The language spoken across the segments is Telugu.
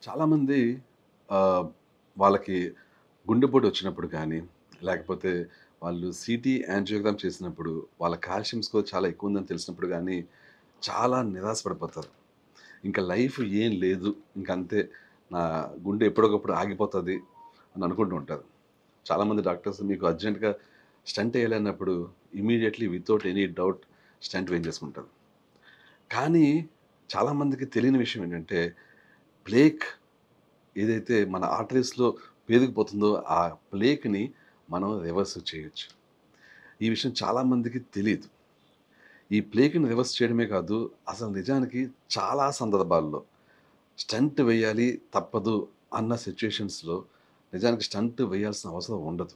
చాలామంది ఆహ్, వాళ్ళకి గుండెపోటు వచ్చినప్పుడు కానీ, లేకపోతే వాళ్ళు సీటీ యాంజియోగ్రామ్ చేసినప్పుడు, వాళ్ళ కాల్షియం స్కోర్ చాలా ఎక్కువుందని తెలిసినప్పుడు గానీ, చాలా నిరాశ పడిపోతారు. ఇంక లైఫ్ ఏం లేదు. ఇంకంతే. నా గుండె ఎప్పటికప్పుడు ఆగిపోతది అని అనుకుంటూ ఉంటారు. చాలామంది డాక్టర్స్ మీకు అర్జెంట్‌గా స్టంట్ ఎయాలన్నప్పుడు immediately without any doubt stent వేయించేసుకుంటారు. కానీ చాలామందికి తెలియని విషయం ఏంటంటే, ప్లేక్ ఏదైతే మన ఆర్టరీస్‌లో పేరుకుపోతుందో, ఆ ప్లేక్‌ని మనం రివర్స్ చేయొచ్చు. ఈ విషయం చాలా మందికి తెలీదు. ఈ ప్లేక్‌ని రివర్స్ చేయడమే కాదు, అసలు నిజానికి చాలా సందర్భాల్లో స్టంట్ వేయాలి తప్పదు అన్న సిట్యుయేషన్స్‌లో నిజానికి స్టంట్ వేయాల్సిన అవసరం ఉండదు.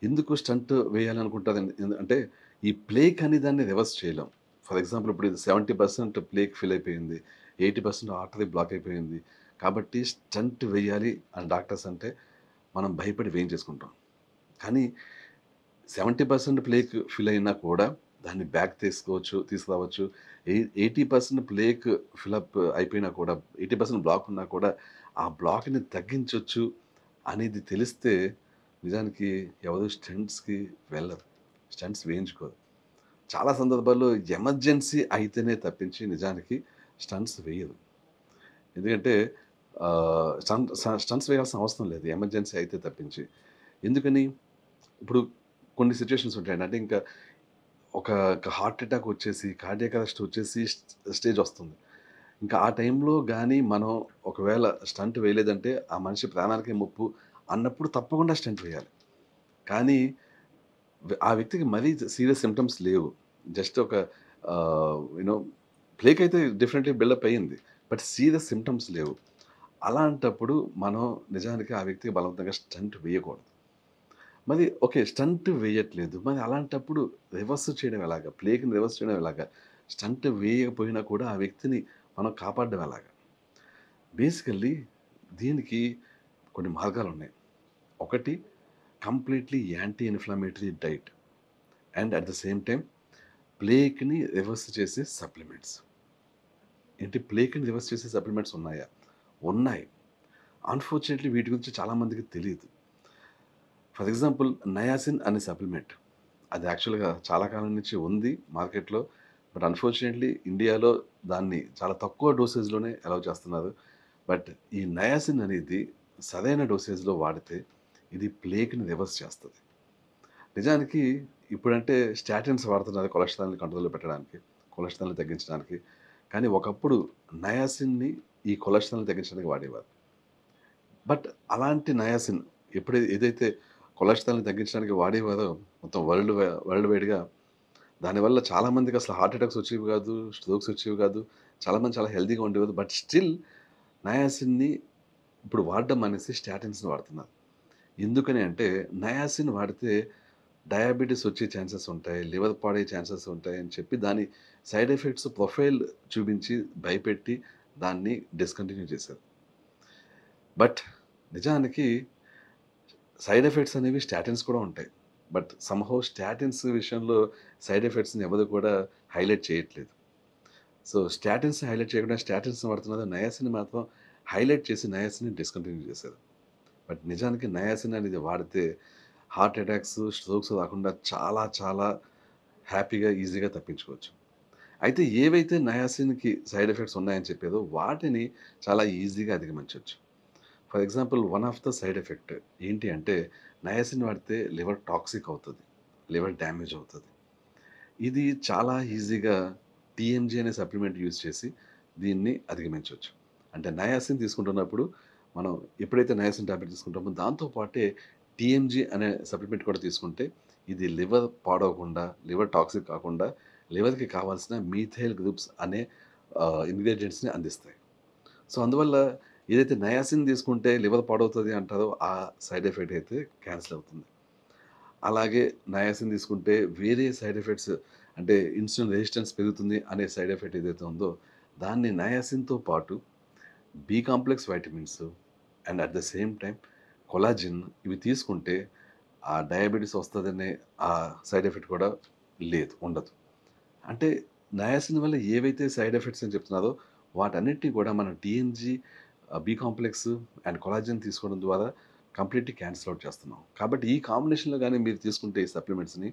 ఎందుకు స్టంట్ వేయాలనుకుంటారని అంటే ఈ ప్లేక్ అనే దాన్ని రివర్స్ చేయలేం. ఫర్ ఎగ్జాంపుల్ ఇప్పుడు ఇది 70% ప్లేక్ ఫిల్ అయిపోయింది. 80% ఆర్టరీ బ్లాక్ అయిపోయింది. కాబట్టి స్టంట్ వేయాలి అని డాక్టర్స్ అంటే మనం భయపడి వేయించేసుకుంటాం. కానీ 70% ప్లేక్ ఫిల్ అయినా కూడా దాన్ని బ్యాక్ తీసుకురావచ్చు. 80% ప్లేక్ ఫిలప్ అయిపోయినా కూడా 80% బ్లాక్ ఉన్నా కూడా ఆ బ్లాక్‌ని తగ్గించొచ్చు అనేది తెలిస్తే నిజానికి ఎవరు స్టంట్స్‌కి వెళ్ళరు. స్టంట్స్ వేయించుకోరు. చాలా సందర్భాల్లో ఎమర్జెన్సీ అయితేనే తప్పించి నిజానికి స్టంట్స్ వేయరు. ఎందుకంటే స్టంట్స్ వేయాల్సిన అవసరం లేదు. ఎమర్జెన్సీ అయితే తప్పించి. ఎందుకని? ఇప్పుడు కొన్ని సిట్యుయేషన్స్ ఉంటాయండి. అంటే ఇంకా ఒక హార్ట్ అటాక్ వచ్చేసి, కార్డియాక్ అరెస్ట్ వచ్చేసి స్టేజ్ వస్తుంది. ఇంకా ఆ టైంలో గాని మనం ఒకవేళ స్టంట్ వేయలేదంటే, ఆ మనిషి ప్రాణానికే ముప్పు అన్నప్పుడు తప్పకుండా స్టంట్ వేయాలి. కానీ ఆ వ్యక్తికి మరీ సీరియస్ సింప్టమ్స్ లేవు. జస్ట్ ఒక యూ నో ప్లేక్ అయితే డెఫినెట్‌లీ బిల్డప్ అయింది. బట్ సీరియస్ సింప్టమ్స్ లేవు. అలాంటప్పుడు మనం నిజానికి ఆ వ్యక్తికి బలవంతంగా స్టంట్ వేయకూడదు. మరి ఓకే. స్టంట్ వేయట్లేదు. మరి అలాంటప్పుడు రివర్స్ చేయడం ఎలాగా? ప్లేక్‌ని రివర్స్ చేయడం ఎలాగా? స్టంట్ వేయకపోయినా కూడా ఆ వ్యక్తిని మనం కాపాడడం ఎలాగా? బేసికల్లీ దీనికి కొన్ని మార్గాలున్నాయి. ఒకటి completely anti inflammatory diet and at the same time ప్లేక్‌ని రివర్స్ చేసే సప్లిమెంట్స్. ఏంటి ప్లేక్‌ని రివర్స్ చేసే సప్లిమెంట్స్ ఉన్నాయా? ఉన్నాయి. అన్‌ఫార్చునేట్‌లీ వీటి గురించి చాలా మందికి తెలీదు. ఫర్ ఎగ్జాంపుల్ నయాసిన్ అనే సప్లిమెంట్. అది యాక్చువల్‌గా చాలా కాలం నుంచి ఉంది మార్కెట్‌లో. బట్ అన్‌ఫార్చునేట్‌లీ ఇండియాలో దాన్ని చాలా తక్కువ డోసేజ్‌లోనే అలౌ చేస్తున్నారు. బట్ ఈ నయాసిన్ అనేది సరైన డోసేజ్‌లో వాడితే ఇది ప్లేక్‌ని రివర్స్ చేస్తది. నిజానికి ఇప్పుడంటే స్టాటిన్స్ వాడుతున్నారు కొలెస్ట్రాల్‌ని కంట్రోల్‌లో పెట్టడానికి, కొలెస్ట్రాల్‌ని తగ్గించడానికి. కానీ ఒకప్పుడు నయాసిన్‌ని ఈ కొలెస్ట్రాల్‌ని తగ్గించడానికి వాడేవారు. బట్ అలాంటి నయాసిన్ ఏదైతే కొలెస్ట్రాల్‌ని తగ్గించడానికి వాడేవారో మొత్తం వరల్డ్ వైడ్‌గా దానివల్ల చాలా మందికి అసలు హార్ట్ అటాక్స్ వచ్చేవి కాదు. స్ట్రోక్స్ వచ్చేవి కాదు. చాలామంది చాలా హెల్తీగా ఉండేవారు. బట్ స్టిల్ నయాసిన్‌ని ఇప్పుడు వాడడం మానేసి స్టాటిన్స్‌ని వాడుతున్నారు. ఎందుకని అంటే నయాసిన్ వాడితే డయాబెటిస్ వచ్చే ఛాన్సెస్ ఉంటాయి. లివర్ పాడయ్యే ఛాన్సెస్ ఉంటాయి అని చెప్పి దాని సైడ్ ఎఫెక్ట్స్ ప్రొఫైల్ చూపించి భయపెట్టి దాన్ని డిస్కంటిన్యూ చేశారు. బట్ నిజానికి సైడ్ ఎఫెక్ట్స్ అనేవి స్టాటిన్స్ కూడా ఉంటాయి. బట్ సమ్‌హౌ స్టాటిన్స్ విషయంలో సైడ్ ఎఫెక్ట్స్‌ని ఎవరు కూడా హైలైట్ చేయట్లేదు. సో, స్టాటిన్స్‌ని హైలైట్ చేయకుండా స్టాటిన్స్‌ని వాడుతున్నారు. నయాసిన్‌ని మాత్రం హైలైట్ చేసి నయాసిన్‌ని డిస్కంటిన్యూ చేశారు. బట్ నిజానికి నయాసిన్ అనేది వాడితే హార్ట్ అటాక్స్, స్ట్రోక్స్ రాకుండా చాలా చాలా హ్యాపీగా, ఈజీగా తప్పించుకోవచ్చు. అయితే ఏవైతే నయాసిన్‌కి సైడ్ ఎఫెక్ట్స్ ఉన్నాయని చెప్పారో వాటిని చాలా ఈజీగా అధిగమించొచ్చు. For example one of the side effect ఏంటి అంటే నయాసిన్ వాడితే లివర్ టాక్సిక్ అవుతది. లివర్ డ్యామేజ్ అవుతది. ఇది చాలా ఈజీగా టీఎంజీ అనే సప్లిమెంట్ యూజ్ చేసి దీన్ని అధిగమించొచ్చు. అంటే నయాసిన్ తీసుకుంటున్నప్పుడు మనం ఎప్పుడైతే నయాసిన్ టాబ్లెట్ తీసుకుంటామో దాంతో పాటే టీఎంజీ అనే సప్లిమెంట్ కూడా తీసుకుంటే ఇది లివర్ పాడవకుండా, లివర్ టాక్సిక్ కాకుండా లివర్‌కి కావాల్సిన మీథైల్ గ్రూప్స్ అనే ఇంగ్రీడియెంట్స్‌ని అందిస్తాయి. సో, అందువల్ల ఏదైతే నయాసిన్ తీసుకుంటే లివర్ పాడవుతది అంటారో, ఆ సైడ్ ఎఫెక్ట్ అయితే క్యాన్సెల్ అవుతుంది. అలాగే నయాసిన్ తీసుకుంటే వేరే సైడ్ ఎఫెక్ట్స్ అంటే ఇన్సులిన్ రెసిస్టెన్స్ పెరుగుతుంది అనే సైడ్ ఎఫెక్ట్ ఏదైతే ఉందో, దాన్ని నయాసిన్‌తో పాటు B complex vitamins and at the same time collagen ఇవి తీసుకుంటే ఆ డయాబెటిస్ వస్తదనే ఆ సైడ్ ఎఫెక్ట్ కూడా ఉండదు. అంటే నయాసిన్ వల్ల ఏవైతే సైడ్ ఎఫెక్ట్స్ అని చెప్తున్నారో వాటన్నిటిని కూడా మనం TMG B complex and collagen తీసుకోవడం ద్వారా కంప్లీట్లీ క్యాన్సిల్ అవుట్ చేస్తున్నాం. కాబట్టి ఈ కాంబినేషన్లో కానీ మీరు తీసుకుంటే ఈ సప్లిమెంట్స్ని,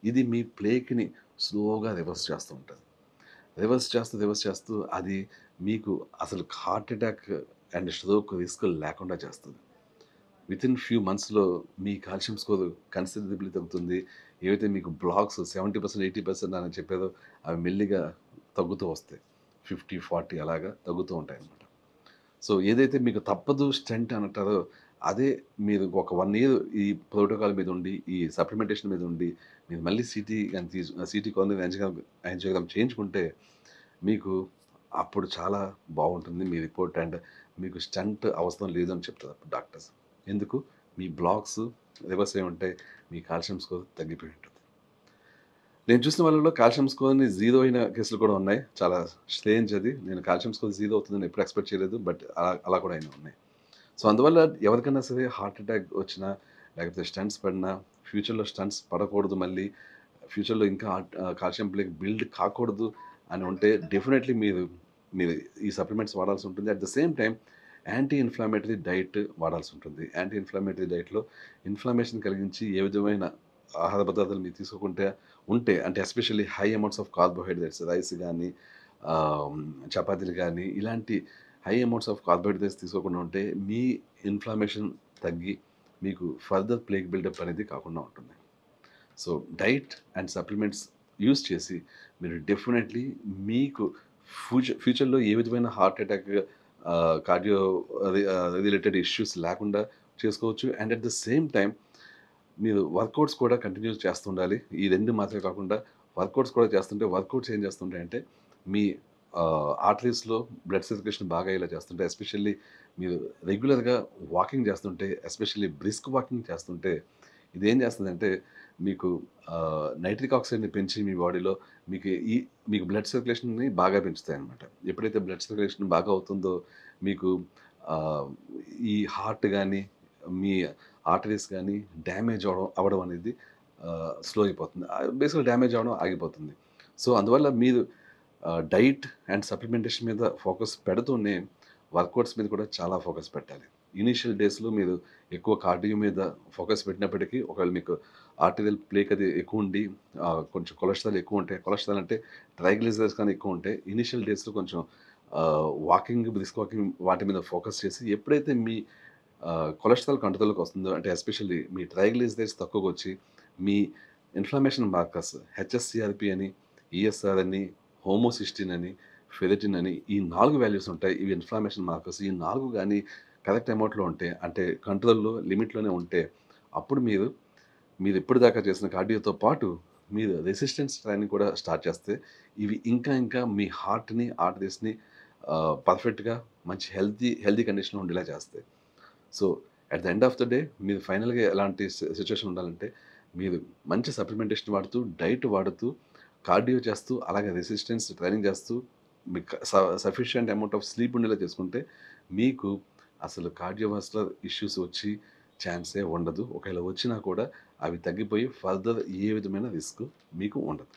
ఇది మీ ప్లేక్ని స్లోగా రివర్స్ చేస్తూ ఉంటుంది. రివర్స్ చేస్తూ అది మీకు అసలు heart attack and stroke risk లేకుండా చేస్తుంది. వితిన్ ఫ్యూ మంత్స్‌లో మీ కాల్షియం స్కోర్ కన్సిడరబుల్లీ తగ్గుతుంది. ఏవైతే మీకు బ్లాక్స్ 70%, 80% అని చెప్పారో అవి మెల్లిగా తగ్గుతూ వస్తాయి. 50, 40 అలాగా తగ్గుతూ ఉంటాయన్నమాట. సో, ఏదైతే మీకు తప్పదు స్టంట్ అంటారో, అదే మీరు ఒక 1 ఇయర్ ఈ ప్రోటోకాల్ మీద ఉండి, ఈ సప్లిమెంటేషన్ మీద ఉండి, మీరు మళ్ళీ సీటీ గాని సీటీ కొలెన్ యాంజియోగ్రామ్ చేయించుకుంటే, మీకు అప్పుడు చాలా బావుంటుంది మీ రిపోర్ట్ అండ్ మీకు స్టంట్ అవసరం లేదని చెప్తారు అప్పుడు డాక్టర్స్. ఎందుకు? మీ బ్లాక్స్ రివర్స్ అయ్యి ఉంటాయి. మీ కాల్షియం స్కోర్ తగ్గిపోయి ఉంటుంది. నేను చూసిన వాళ్ళలో కాల్షియం స్కోర్‌ని 0 అయిన కేసులు కూడా ఉన్నాయి. చాలా స్ట్రేంజ్ అది. నేను కాల్షియం స్కోర్ 0 అవుతుందని ఎప్పుడు ఎక్స్‌పెక్ట్ చేయలేదు. బట్ అలా కూడా అయినయి ఉన్నాయి. సో, అందువల్ల ఎవరికైనా సరే హార్ట్ అటాక్ వచ్చినా, లేకపోతే స్టంట్స్ పడినా, ఫ్యూచర్‌లో స్టంట్స్ పడకూడదు మళ్ళీ, ఫ్యూచర్‌లో ఇంకా కాల్షియం ప్లేక్ బిల్డ్ కాకూడదు అని ఉంటే డెఫినెట్‌లీ మీరు మీరు ఈ సప్లిమెంట్స్ వాడాల్సి ఉంటుంది. At the same time anti inflammatory diet వాడాల్సి ఉంటుంది. యాంటీ ఇన్‌ఫ్లమేటరీ డైట్‌లో ఇన్‌ఫ్లమేషన్ కలిగించి ఏ విధమైన ఆహార పదార్థాలు మీరు తీసుకోకుంటే అంటే especially high amounts of carbohydrates rice గానీ, ఆహ్, చపాతీలు గానీ ఇలాంటి హై అమౌంట్స్ ఆఫ్ కార్బోహైడ్రేట్స్ తీసుకోకుండా ఉంటే మీ ఇన్‌ఫ్లమేషన్ తగ్గి మీకు ఫర్దర్ ప్లేక్ బిల్డప్ అనేది కాకుండా ఉంటుంది. So, diet and supplements use చేసి మీరు డెఫినెట్‌లీ మీకు ఫ్యూచర్‌లో ఏ విధమైన heart attack cardio related issues లేకుండా చేసుకోవచ్చు. And at the same time మీరు వర్కౌట్స్ కూడా కంటిన్యూ చేస్తుండాలి. ఈ 2 మాత్రమే కాకుండా వర్కౌట్స్ కూడా చేస్తుంటే వర్కౌట్స్ ఏం చేస్తుంటాయంటే మీ ఆర్టరీస్‌లో బ్లడ్ సర్క్యులేషన్ బాగా అయ్యేలా చేస్తుంటాయి. ఎస్పెషల్లీ మీరు రెగ్యులర్‌గా వాకింగ్ చేస్తుంటే, ఎస్పెషల్లీ బ్రిస్క్ వాకింగ్ చేస్తుంటే ఇదేం చేస్తుందంటే మీకు నైట్రిక్ ఆక్సైడ్‌ని పెంచి మీ బాడీలో మీకు మీకు బ్లడ్ సర్క్యులేషన్‌ని బాగా పెంచుతాయన్నమాట. ఎప్పుడైతే బ్లడ్ సర్క్యులేషన్ బాగా అవుతుందో మీకు ఆహ్, ఈ హార్ట్ గాని, మీ ఆర్టరీస్ గాని డ్యామేజ్ అవ్వడం అనేది స్లో అయిపోతుంది. బేసిక్‌గా డ్యామేజ్ అవ్వడం ఆగిపోతుంది. సో, అందువల్ల మీరు డైట్ అండ్ సప్లిమెంటేషన్ మీద ఫోకస్ పెడుతూనే వర్కౌట్స్ మీద కూడా చాలా ఫోకస్ పెట్టాలి. ఇనీషియల్ డేస్‌లో మీరు ఎక్కువ కార్డియో మీద ఫోకస్ పెట్టినప్పటికీ ఒకవేళ మీకు ఆర్టీరియల్ ప్లేక్ అది ఎక్కువుండి కొంచెం కొలెస్ట్రాల్ ఎక్కువుంటే కొలెస్ట్రాల్ అంటే ట్రైగ్లిజరైడ్స్ కానీ ఎక్కువుంటే ఇనీషియల్ డేస్‌లో కొంచెం వాకింగ్, బ్రిస్క్ వాకింగ్ వాటి మీద ఫోకస్ చేసి ఎప్పుడైతే మీ కొలెస్ట్రాల్ కంట్రోల్‌లోకి వస్తుందో అంటే ఎస్పెషల్లీ మీ ట్రైగ్లిజరైడ్స్ తక్కువగొచ్చి మీ ఇన్‌ఫ్లమేషన్ మార్కర్స్ హెచ్ఎస్‌సీఆర్‌పీ అని, ఈఎస్ఆర్ అని, హోమోసిస్టిన్ అని, ఫెరిటిన్ అని ఈ 4 వాల్యూస్ ఉంటాయి. ఇవి ఇన్‌ఫ్లమేషన్ మార్కర్స్. ఈ 4 గాని కరెక్ట్ అమౌంట్‌లో ఉంటే అంటే కంట్రోల్‌లో లిమిట్‌లోనే ఉంటే అప్పుడు మీరు ఇప్పటిదాకా చేసిన కార్డియోతో పాటు మీరు రెసిస్టెన్స్ ట్రైనింగ్ కూడా స్టార్ట్ చేస్తే ఇవి ఇంకా మీ హార్ట్‌ని, ఆర్టరీస్‌ని పర్ఫెక్ట్‌గా మంచి హెల్తీ కండిషన్‌లో ఉండేలా చేస్తాయి. So, at the end of the day మీరు ఫైనల్‌గా ఎలాంటి సిట్యుయేషన్ ఉండాలంటే, మీరు మంచి సప్లిమెంటేషన్ వాడుతూ, డైట్ వాడుతూ, కార్డియో చేస్తూ, అలాగే రెసిస్టెన్స్ ట్రైనింగ్ చేస్తూ, మీకు సఫిషియంట్ అమౌంట్ ఆఫ్ స్లీప్ ఉండేలా చేసుకుంటే, మీకు అసలు కార్డియోవాస్కులర్ ఇష్యూస్ వచ్చి ఛాన్సే ఉండదు. ఒకవేళ వచ్చినా కూడా అవి తగ్గిపోయి ఫర్దర్ ఏ విధమైన రిస్క్ మీకు ఉండదు.